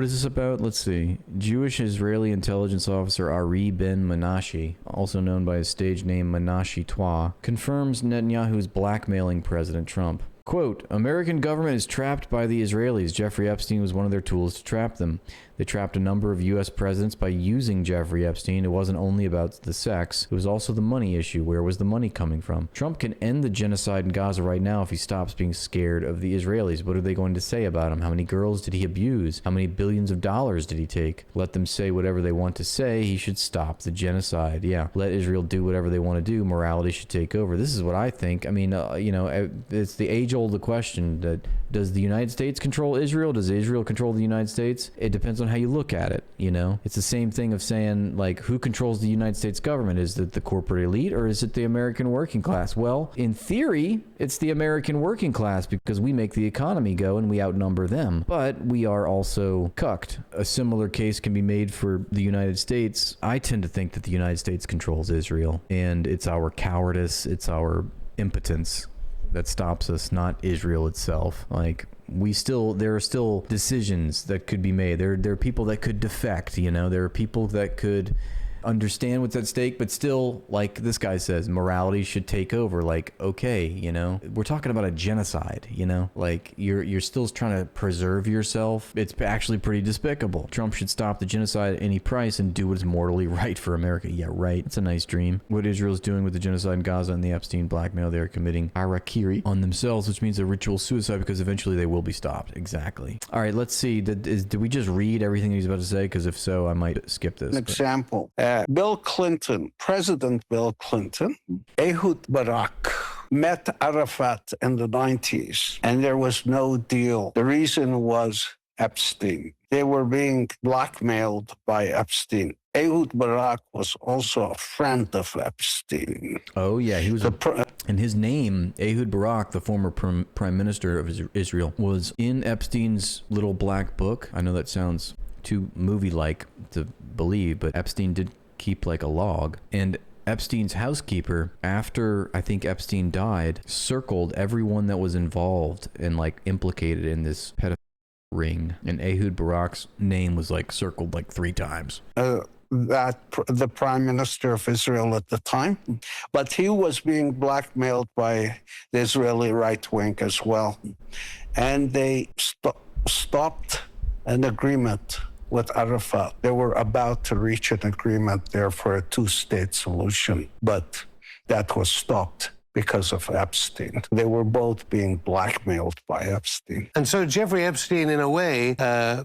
what is this about? Let's see. Jewish Israeli intelligence officer Ari Ben Menashe, also known by his stage name Menashe Twa, confirms Netanyahu's blackmailing President Trump. Quote, American government is trapped by the Israelis. Jeffrey Epstein was one of their tools to trap them. They trapped a number of U.S. presidents by using Jeffrey Epstein. It wasn't only about the sex. It was also the money issue. Where was the money coming from? Trump can end the genocide in Gaza right now if he stops being scared of the Israelis. What are they going to say about him? How many girls did he abuse? How many billions of dollars did he take? Let them say whatever they want to say. He should stop the genocide. Yeah, let Israel do whatever they want to do. Morality should take over. This is what I think. I mean, you know, it's the age-old question that does the United States control Israel? Does Israel control the United States? It depends on how you look at it, you know? It's the same thing of saying, like, who controls the United States government? Is it the corporate elite or is it the American working class? Well, in theory, it's the American working class because we make the economy go and we outnumber them. But we are also cucked. A similar case can be made for the United States. I tend to think that the United States controls Israel, and it's our cowardice, it's our impotence that stops us, not Israel itself. Like, there are still decisions that could be made. There are people that could defect, you know, there are people that could understand what's at stake, but still, like this guy says, morality should take over. Like, okay, you know, we're talking about a genocide, you know, like you're still trying to preserve yourself. It's actually pretty despicable. Trump should stop the genocide at any price and do what is morally right for America. Yeah, right. It's a nice dream. What Israel's doing with the genocide in Gaza and the Epstein blackmail, they're committing harakiri on themselves, which means a ritual suicide because eventually they will be stopped. Exactly. All right, let's see. Did we just read everything he's about to say? Because if so, I might skip this. An example. Bill Clinton, President Bill Clinton, Ehud Barak met Arafat in the 90s, and there was no deal. The reason was Epstein. They were being blackmailed by Epstein. Ehud Barak was also a friend of Epstein. Oh, yeah, he was. And his name, Ehud Barak, the former prime minister of Israel, was in Epstein's little black book. I know that sounds too movie-like to believe, but Epstein did keep like a log, and Epstein's housekeeper, after I think Epstein died, circled everyone that was involved and like implicated in this pedophile ring, and Ehud Barak's name was like circled like 3 times. The prime minister of Israel at the time, but he was being blackmailed by the Israeli right wing as well, and they stopped an agreement with Arafat. They were about to reach an agreement there for a 2-state solution, but that was stopped because of Epstein. They were both being blackmailed by Epstein. And so Jeffrey Epstein, in a way,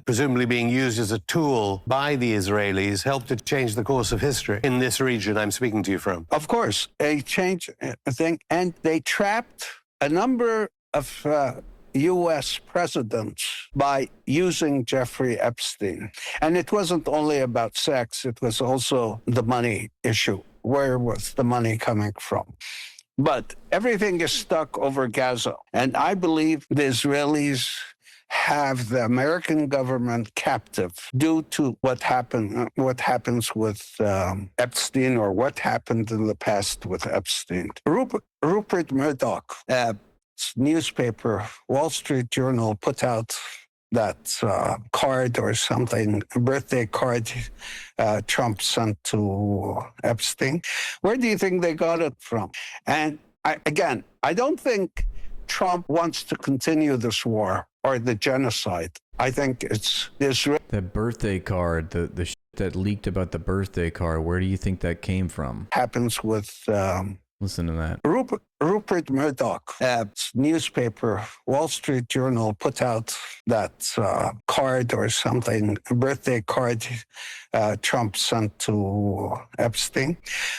presumably being used as a tool by the Israelis, helped to change the course of history in this region I'm speaking to you from. Of course, they changed a thing, and they trapped a number of U.S. presidents by using Jeffrey Epstein. And it wasn't only about sex, it was also the money issue. Where was the money coming from? But everything is stuck over Gaza. And I believe the Israelis have the American government captive due to what happens with Epstein, or what happened in the past with Epstein. Rupert Murdoch, newspaper, Wall Street Journal, put out that card or something, a birthday card Trump sent to Epstein. Where do you think they got it from? And I don't think Trump wants to continue this war or the genocide. I think it's Israel. That birthday card, the shit that leaked about the birthday card, where do you think that came from? Happens with... Listen to that. Rupert Murdoch, newspaper, Wall Street Journal, put out that card or something, a birthday card Trump sent to Epstein.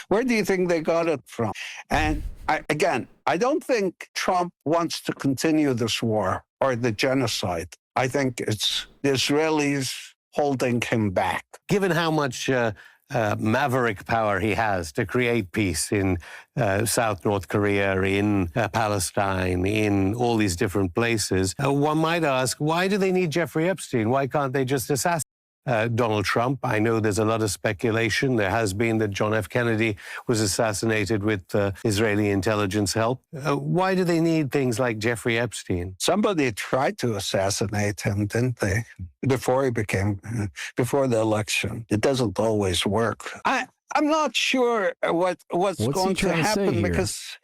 Where do you think they got it from? And I don't think Trump wants to continue this war or the genocide. I think it's the Israelis holding him back. Given how much maverick power he has to create peace in South North Korea, in Palestine, in all these different places, one might ask, why do they need Jeffrey Epstein? Why can't they just assassinate Donald Trump. I know there's a lot of speculation. There has been that John F. Kennedy was assassinated with Israeli intelligence help. Why do they need things like Jeffrey Epstein? Somebody tried to assassinate him, didn't they? Before the election. It doesn't always work. I'm not sure what's going to happen because,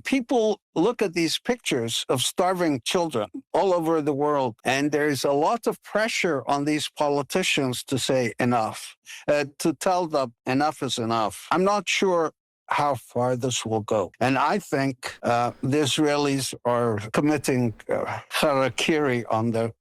people look at these pictures of starving children all over the world, and there's a lot of pressure on these politicians to say enough, to tell them enough is enough. I'm not sure how far this will go. And I think the Israelis are committing harakiri on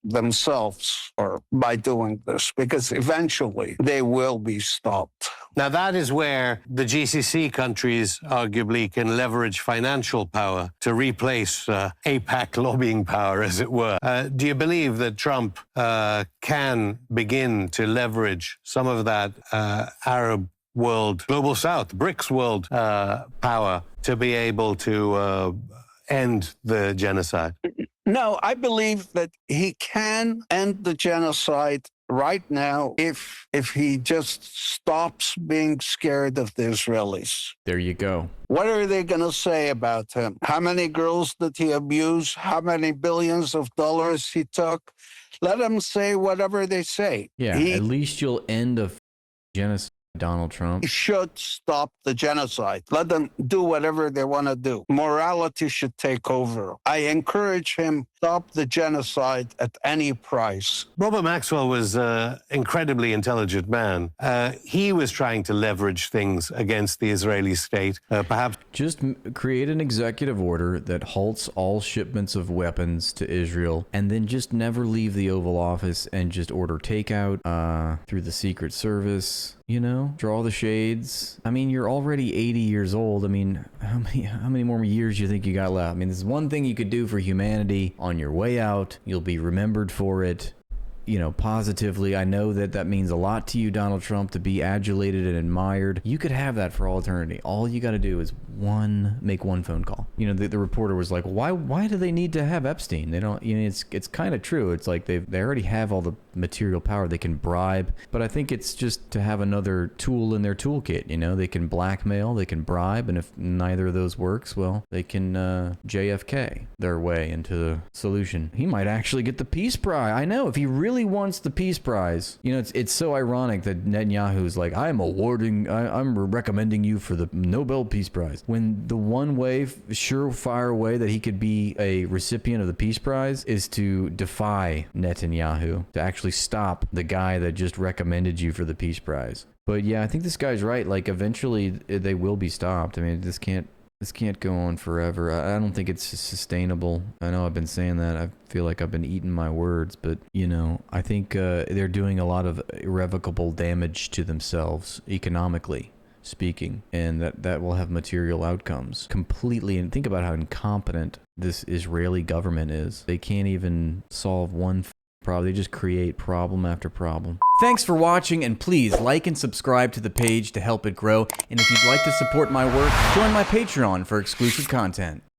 themselves or by doing this, because eventually they will be stopped. Now, that is where the GCC countries arguably can leverage financial power to replace AIPAC lobbying power, as it were. Do you believe that Trump can begin to leverage some of that Arab world, global South, BRICS world power to be able to end the genocide? No, I believe that he can end the genocide right now if he just stops being scared of the Israelis. There you go. What are they going to say about him? How many girls did he abuse? How many billions of dollars he took? Let them say whatever they say. Yeah, at least you'll end a genocide, Donald Trump. He should stop the genocide. Let them do whatever they want to do. Morality should take over. I encourage him, stop the genocide at any price. Robert Maxwell was an incredibly intelligent man. He was trying to leverage things against the Israeli state, perhaps. Just create an executive order that halts all shipments of weapons to Israel, and then just never leave the Oval Office and just order takeout through the Secret Service. Draw the shades. I mean, you're already 80 years old. I mean, how many more years do you think you got left? I mean, this is one thing you could do for humanity on your way out. You'll be remembered for it, positively. I know that means a lot to you, Donald Trump, to be adulated and admired. You could have that for all eternity. All you got to do is make one phone call. The reporter was like, why do they need to have Epstein? They don't, it's kind of true. It's like they already have all the material power. They can bribe, but I think it's just to have another tool in their toolkit. They can blackmail, they can bribe, and if neither of those works, well, they can JFK their way into the solution. He might actually get the Peace Prize. I know, if he really wants the Peace Prize. It's so ironic that Netanyahu's like, I'm recommending you for the Nobel Peace Prize, when the one way, surefire way that he could be a recipient of the Peace Prize is to defy Netanyahu, to actually stop the guy that just recommended you for the Peace Prize. But yeah, I think this guy's right. Like, eventually they will be stopped. I mean, this can't go on forever. I don't think it's sustainable. I know I've been saying that. I feel like I've been eating my words, but I think they're doing a lot of irrevocable damage to themselves, economically speaking, and that will have material outcomes completely. And think about how incompetent this Israeli government is. They can't even solve one problem. They just create problem after problem. Thanks for watching, and please like and subscribe to the page to help it grow. And if you'd like to support my work, join my Patreon for exclusive content.